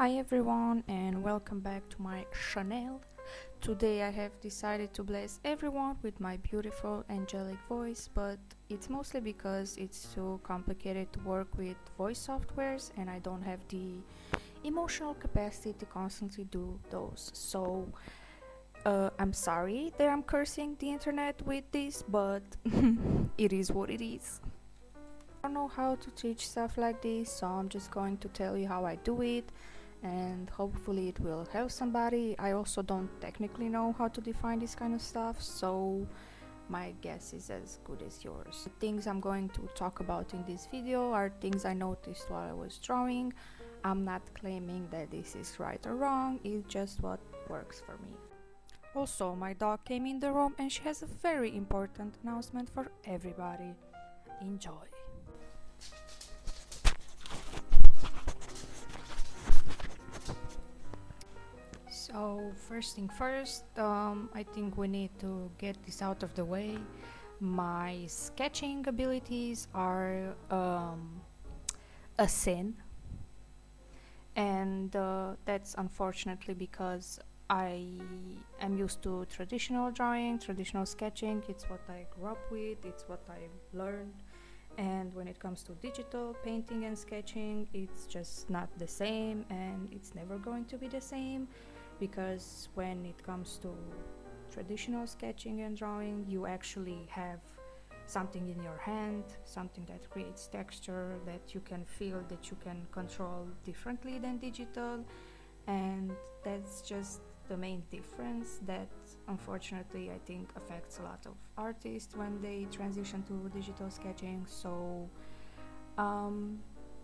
Hi everyone and welcome back to my channel. Today I have decided to bless everyone with my beautiful angelic voice, but it's mostly because it's too complicated to work with voice softwares and I don't have the emotional capacity to constantly do those. So I'm sorry that I'm cursing the internet with this, but it is what it is. I don't know how to teach stuff like this, so I'm just going to tell you how I do it and hopefully it will help somebody. I also don't technically know how to define this kind of stuff, so my guess is as good as yours. The things I'm going to talk about in this video are things I noticed while I was drawing. I'm not claiming that this is right or wrong, it's just what works for me. Also, my dog came in the room and she has a very important announcement for everybody. Enjoy. So first thing first, I think we need to get this out of the way. My sketching abilities are a sin, and that's unfortunately because I am used to traditional drawing, traditional sketching. It's what I grew up with, it's what I learned. And when it comes to digital painting and sketching, it's just not the same, and it's never going to be the same. Because when it comes to traditional sketching and drawing, you actually have something in your hand, something that creates texture, that you can feel, that you can control differently than digital, and that's just the main difference that unfortunately I think affects a lot of artists when they transition to digital sketching. So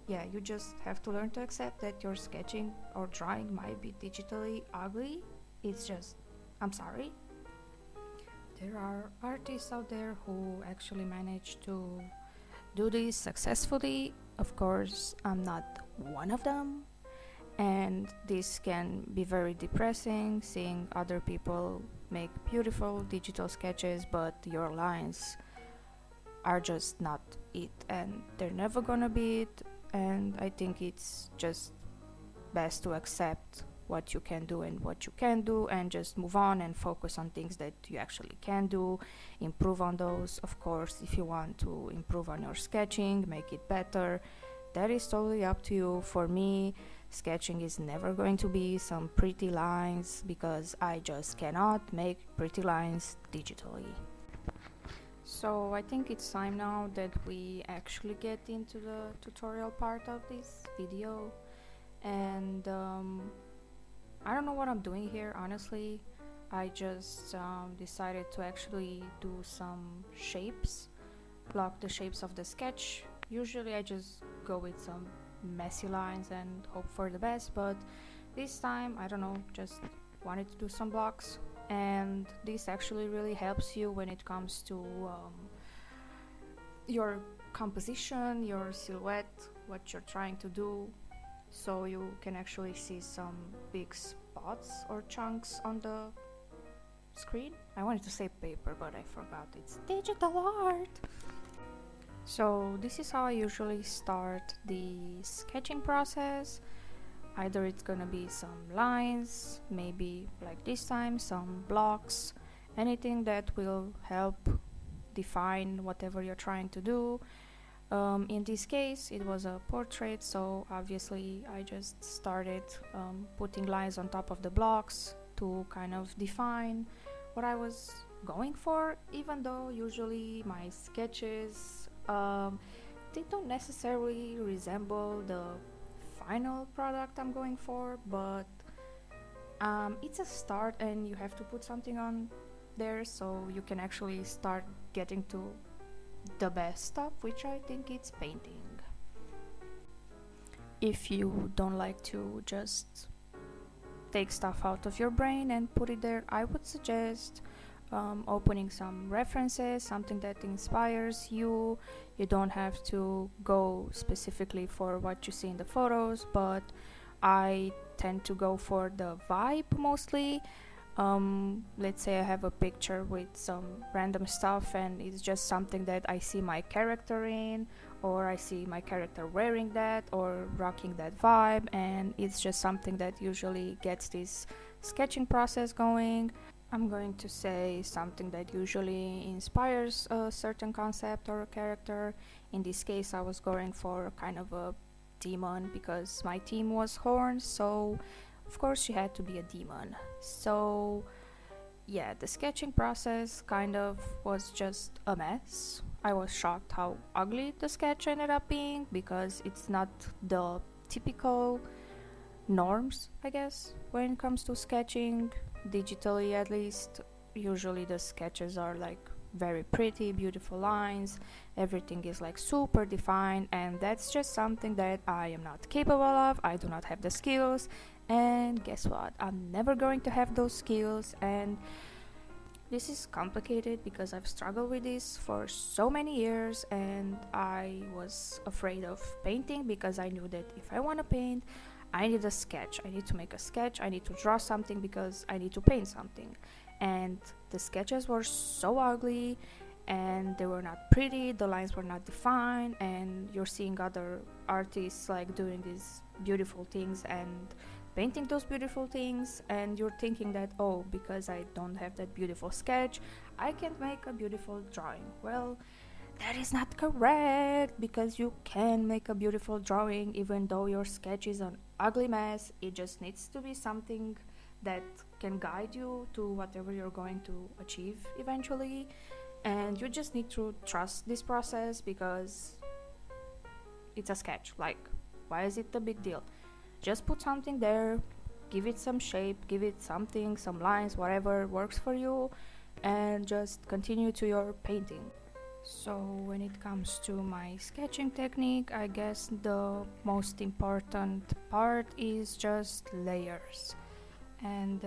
yeah, you just have to learn to accept that your sketching or drawing might be digitally ugly. It's just, I'm sorry. There are artists out there who actually manage to do this successfully. Of course, I'm not one of them. And this can be very depressing, seeing other people make beautiful digital sketches, but your lines are just not it, and they're never gonna be it. And I think it's just best to accept what you can do and what you can do and just move on and focus on things that you actually can do, improve on those. Of course, if you want to improve on your sketching, make it better, that is totally up to you. For me, sketching is never going to be some pretty lines because I just cannot make pretty lines digitally. So I think it's time now that we actually get into the tutorial part of this video, and I don't know what I'm doing here, honestly. I just decided to actually do some shapes, block the shapes of the sketch. Usually I just go with some messy lines and hope for the best, but this time, I don't know, just wanted to do some blocks. And this actually really helps you when it comes to your composition, your silhouette, what you're trying to do, so you can actually see some big spots or chunks on the screen. I wanted to say paper, but I forgot it's digital art. So this is how I usually start the sketching process. Either it's gonna be some lines, maybe like this time some blocks, anything that will help define whatever you're trying to do. In this case it was a portrait, so obviously I just started putting lines on top of the blocks to kind of define what I was going for, even though usually my sketches they don't necessarily resemble the final product I'm going for, but it's a start and you have to put something on there so you can actually start getting to the best stuff, which I think it's painting. If you don't like to just take stuff out of your brain and put it there, I would suggest opening some references, something that inspires you. You don't have to go specifically for what you see in the photos, but I tend to go for the vibe mostly. Let's say I have a picture with some random stuff and it's just something that I see my character in, or I see my character wearing that or rocking that vibe, and it's just something that usually gets this sketching process going. I'm going to say something that usually inspires a certain concept or a character. In this case, I was going for kind of a demon because my theme was horns, so of course she had to be a demon. So yeah, the sketching process kind of was just a mess. I was shocked how ugly the sketch ended up being because it's not the typical norms, I guess, when it comes to sketching, digitally at least. Usually the sketches are like very pretty, beautiful lines, everything is like super defined, and that's just something that I am not capable of. I do not have the skills, and guess what? I'm never going to have those skills, and this is complicated because I've struggled with this for so many years, and I was afraid of painting because I knew that if I want to paint, I need a sketch. I need to make a sketch. I need to draw something because I need to paint something. And the sketches were so ugly and they were not pretty, the lines were not defined, and you're seeing other artists like doing these beautiful things and painting those beautiful things, and you're thinking that, oh, because I don't have that beautiful sketch, I can't make a beautiful drawing. Well, that is not correct, because you can make a beautiful drawing even though your sketch is an ugly mess. It just needs to be something that can guide you to whatever you're going to achieve eventually, and you just need to trust this process because it's a sketch. Like, why is it a big deal? Just put something there, give it some shape, give it something, some lines, whatever works for you, and just continue to your painting. So when it comes to my sketching technique, I guess the most important part is just layers. And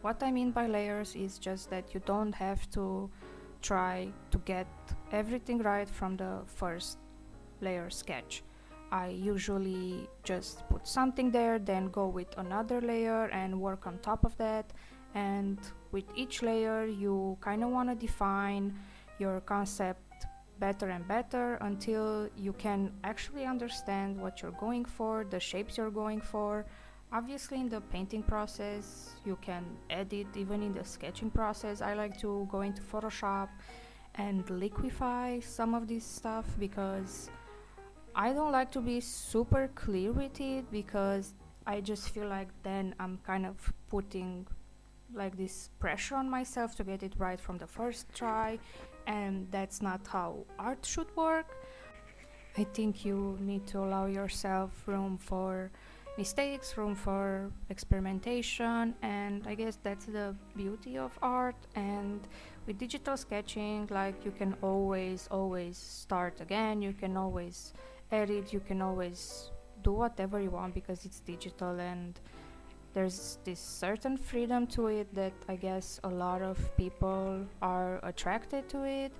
what I mean by layers is just that you don't have to try to get everything right from the first layer sketch. I usually just put something there, then go with another layer and work on top of that. And with each layer, you kind of want to define your concept better and better until you can actually understand what you're going for, the shapes you're going for. Obviously, in the painting process, you can edit. Even in the sketching process, I like to go into Photoshop and liquefy some of this stuff because I don't like to be super clear with it, because I just feel like then I'm kind of putting like this pressure on myself to get it right from the first try, and that's not how art should work. I think you need to allow yourself room for mistakes, room for experimentation, and I guess that's the beauty of art. And with digital sketching, like, you can always start again, you can always edit, you can always do whatever you want because it's digital, and there's this certain freedom to it that I guess a lot of people are attracted to it.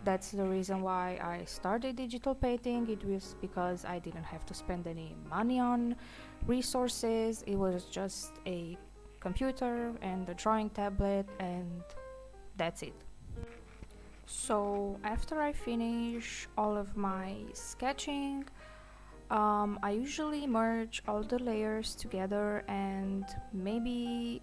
That's the reason why I started digital painting. It was because I didn't have to spend any money on resources. It was just a computer and a drawing tablet, and that's it. So after I finish all of my sketching, I usually merge all the layers together, and maybe,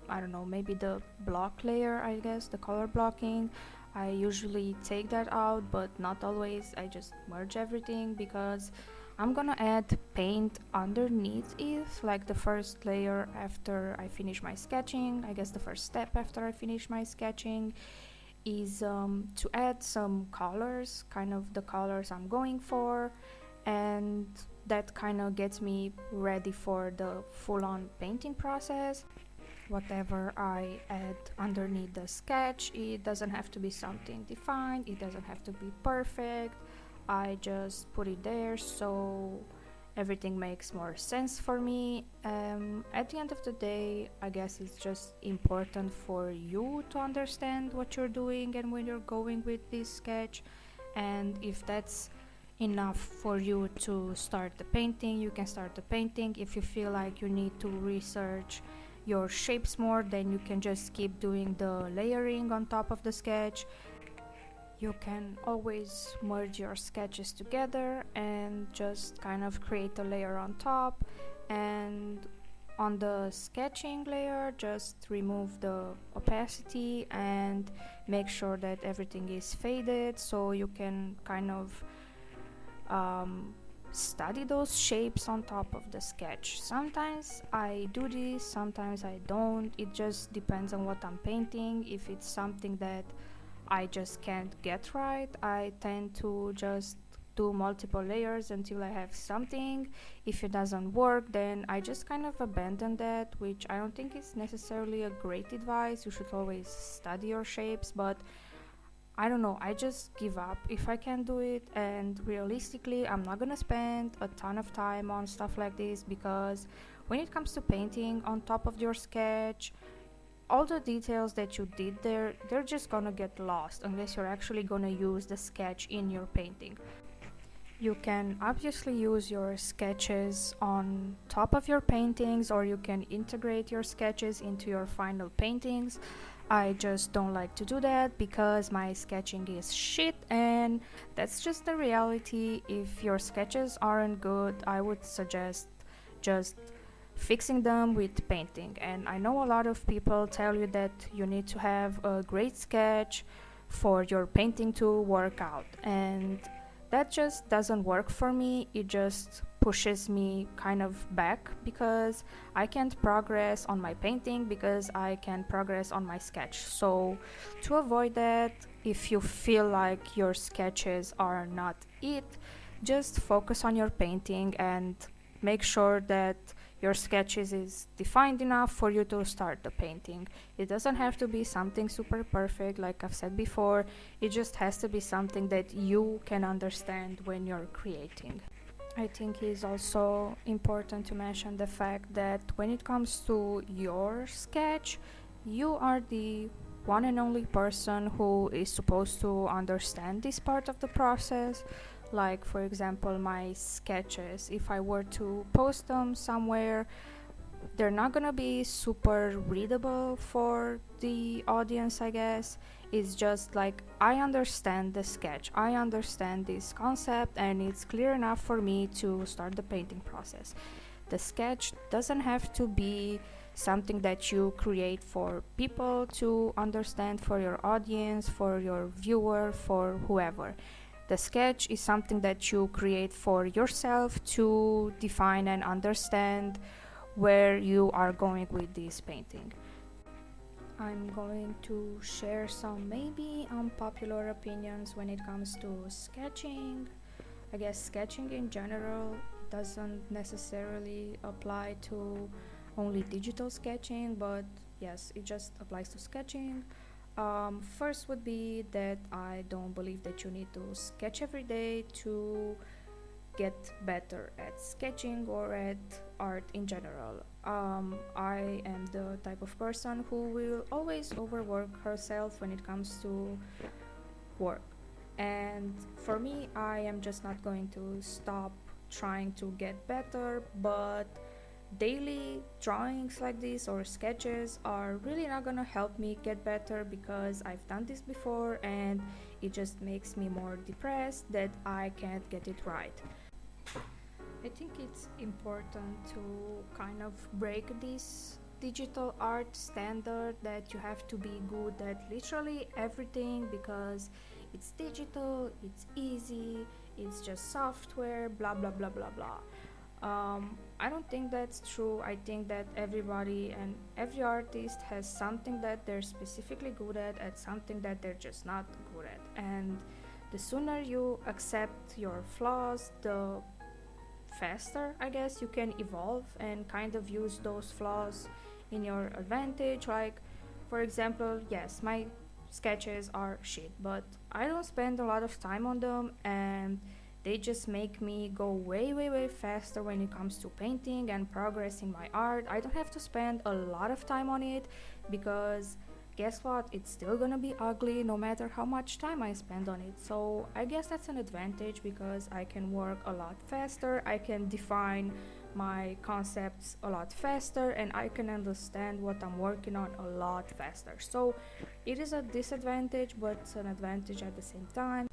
I don't know, maybe the block layer, I guess, the color blocking, I usually take that out, but not always. I just merge everything because I'm gonna add paint underneath it, like the first layer after I finish my sketching. I guess the first step after I finish my sketching is to add some colors, kind of the colors I'm going for, and that kind of gets me ready for the full-on painting process. Whatever I add underneath the sketch, it doesn't have to be something defined, it doesn't have to be perfect. I just put it there so everything makes more sense for me. At the end of the day, I guess it's just important for you to understand what you're doing and when you're going with this sketch, and if that's enough for you to start the painting, you can start the painting. If you feel like you need to research your shapes more, then you can just keep doing the layering on top of the sketch. You can always merge your sketches together and just kind of create a layer on top, and on the sketching layer just remove the opacity and make sure that everything is faded so you can kind of study those shapes on top of the sketch. Sometimes I do this, sometimes I don't. It just depends on what I'm painting. If it's something that I just can't get right, I tend to just do multiple layers until I have something. If it doesn't work, then I just kind of abandon that, which I don't think is necessarily a great advice. You should always study your shapes, but I don't know, I just give up if I can't do it. And realistically, I'm not gonna spend a ton of time on stuff like this, because when it comes to painting on top of your sketch, all the details that you did there, they're just gonna get lost unless you're actually gonna use the sketch in your painting. You can obviously use your sketches on top of your paintings, or you can integrate your sketches into your final paintings. I just don't like to do that because my sketching is shit, and that's just the reality. If your sketches aren't good, I would suggest just fixing them with painting. And I know a lot of people tell you that you need to have a great sketch for your painting to work out, and that just doesn't work for me. It just pushes me kind of back because I can't progress on my painting because I can progress on my sketch. So to avoid that, if you feel like your sketches are not it, just focus on your painting and make sure that your sketches is defined enough for you to start the painting. It doesn't have to be something super perfect, like I've said before. It just has to be something that you can understand when you're creating. I think it's also important to mention the fact that when it comes to your sketch, you are the one and only person who is supposed to understand this part of the process. Like, for example, my sketches, if I were to post them somewhere, they're not gonna be super readable for the audience, I guess. It's just like, I understand the sketch, I understand this concept, and it's clear enough for me to start the painting process. The sketch doesn't have to be something that you create for people to understand, for your audience, for your viewer, for whoever. The sketch is something that you create for yourself to define and understand where you are going with this painting. I'm going to share some maybe unpopular opinions when it comes to sketching. I guess sketching in general doesn't necessarily apply to only digital sketching, but yes, it just applies to sketching. First would be that I don't believe that you need to sketch every day to get better at sketching or at art in general. I am the type of person who will always overwork herself when it comes to work. And for me, I am just not going to stop trying to get better, but daily drawings like this or sketches are really not gonna help me get better, because I've done this before and it just makes me more depressed that I can't get it right. I think it's important to kind of break this digital art standard that you have to be good at literally everything because it's digital, it's easy, it's just software, blah blah blah blah blah. I don't think that's true. I think that everybody and every artist has something that they're specifically good at something that they're just not good at. And the sooner you accept your flaws, the faster, I guess, you can evolve and kind of use those flaws in your advantage. Like, for example, yes, my sketches are shit, but I don't spend a lot of time on them, and they just make me go way way way faster when it comes to painting and progressing my art. I don't have to spend a lot of time on it because guess what, it's still gonna be ugly no matter how much time I spend on it. So I guess that's an advantage because I can work a lot faster, I can define my concepts a lot faster, and I can understand what I'm working on a lot faster. So it is a disadvantage, but it's an advantage at the same time.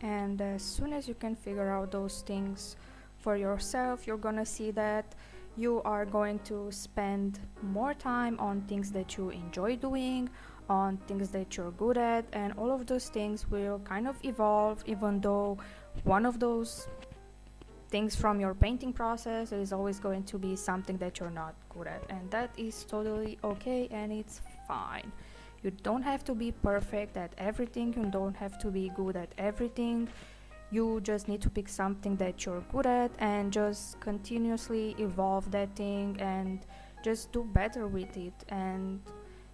And as soon as you can figure out those things for yourself, you're gonna see that you are going to spend more time on things that you enjoy doing, on things that you're good at, and all of those things will kind of evolve, even though one of those things from your painting process is always going to be something that you're not good at, and that is totally okay, and it's fine. You don't have to be perfect at everything, you don't have to be good at everything. You just need to pick something that you're good at and just continuously evolve that thing and just do better with it. And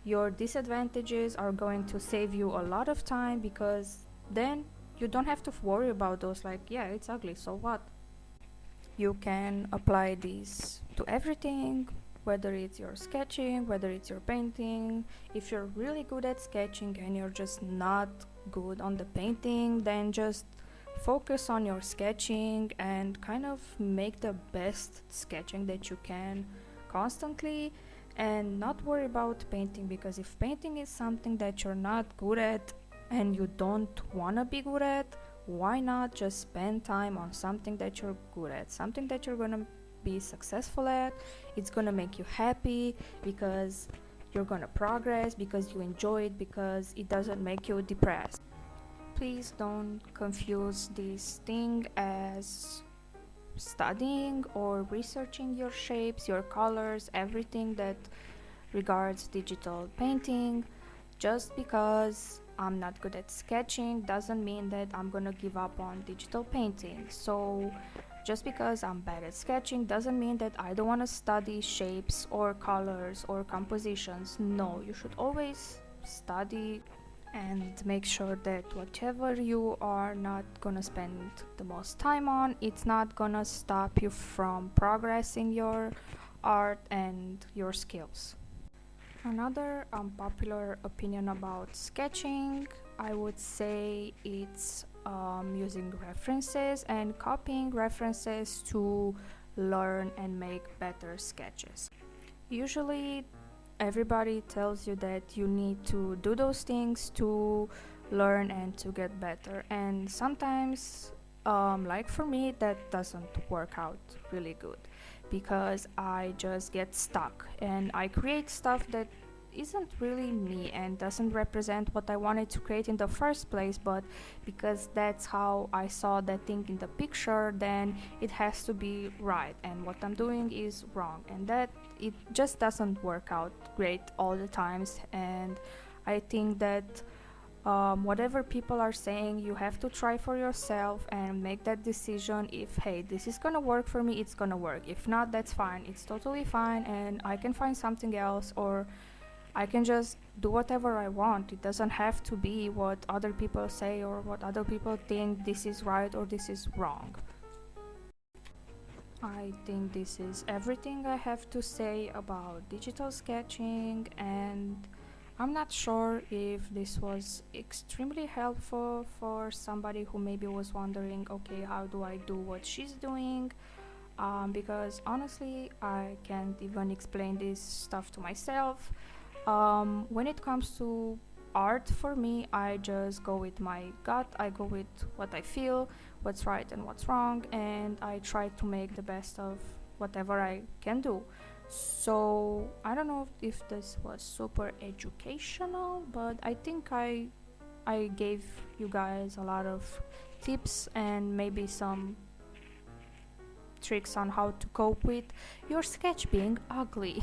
your disadvantages are going to save you a lot of time, because then you don't have to worry about those, like, yeah, it's ugly, so what? You can apply this to everything, whether it's your sketching, whether it's your painting. If you're really good at sketching and you're just not good on the painting, then just focus on your sketching and kind of make the best sketching that you can constantly, and not worry about painting, because if painting is something that you're not good at and you don't want to be good at, why not just spend time on something that you're good at, something that you're gonna be successful at. It's gonna make you happy, because you're gonna progress, because you enjoy it, because it doesn't make you depressed. Please don't confuse this thing as studying or researching your shapes, your colors, everything that regards digital painting. Just because I'm not good at sketching doesn't mean that I'm gonna give up on digital painting. So just because I'm bad at sketching doesn't mean that I don't want to study shapes or colors or compositions. No, you should always study and make sure that whatever you are not gonna spend the most time on, it's not gonna stop you from progressing your art and your skills. Another unpopular opinion about sketching, I would say it's using references and copying references to learn and make better sketches. Usually everybody tells you that you need to do those things to learn and to get better, and sometimes like for me, that doesn't work out really good, because I just get stuck and I create stuff that isn't really me and doesn't represent what I wanted to create in the first place, but because that's how I saw that thing in the picture, then it has to be right, and what I'm doing is wrong, and that it just doesn't work out great all the times. And I think that whatever people are saying, you have to try for yourself and make that decision. If, hey, this is gonna work for me, it's gonna work. If not, that's fine, it's totally fine, and I can find something else, or I can just do whatever I want. It doesn't have to be what other people say or what other people think this is right or this is wrong. I think this is everything I have to say about digital sketching, and I'm not sure if this was extremely helpful for somebody who maybe was wondering, okay, how do I do what she's doing? Because honestly, I can't even explain this stuff to myself. When it comes to art, for me, I just go with my gut. I go with what I feel, what's right and what's wrong, and I try to make the best of whatever I can do. So I don't know if this was super educational, but I think I gave you guys a lot of tips and maybe some tricks on how to cope with your sketch being ugly.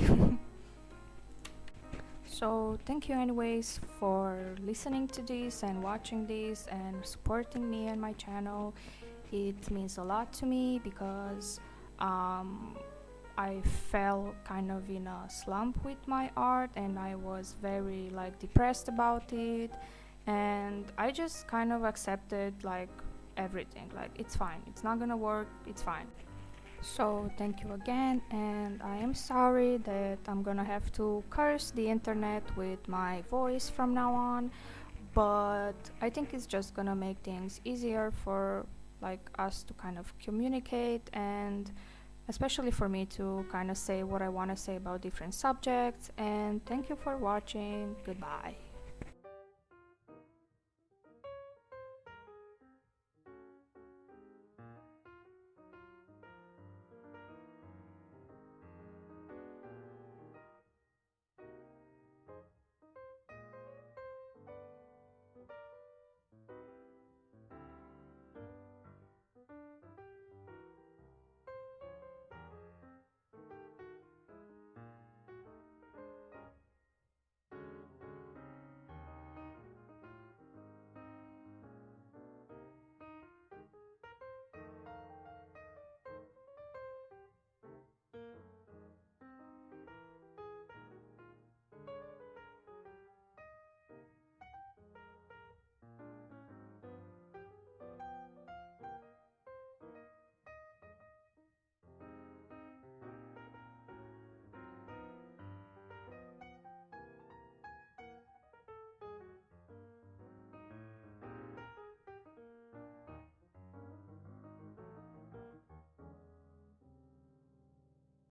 So thank you anyways for listening to this and watching this and supporting me and my channel. It means a lot to me, because I fell kind of in a slump with my art and I was very depressed about it, and I just kind of accepted everything, it's fine, it's not gonna work, it's fine. So thank you again, and I am sorry that I'm gonna have to curse the internet with my voice from now on, but I think it's just gonna make things easier for us to kind of communicate and especially for me to kind of say what I want to say about different subjects. And thank you for watching. Goodbye.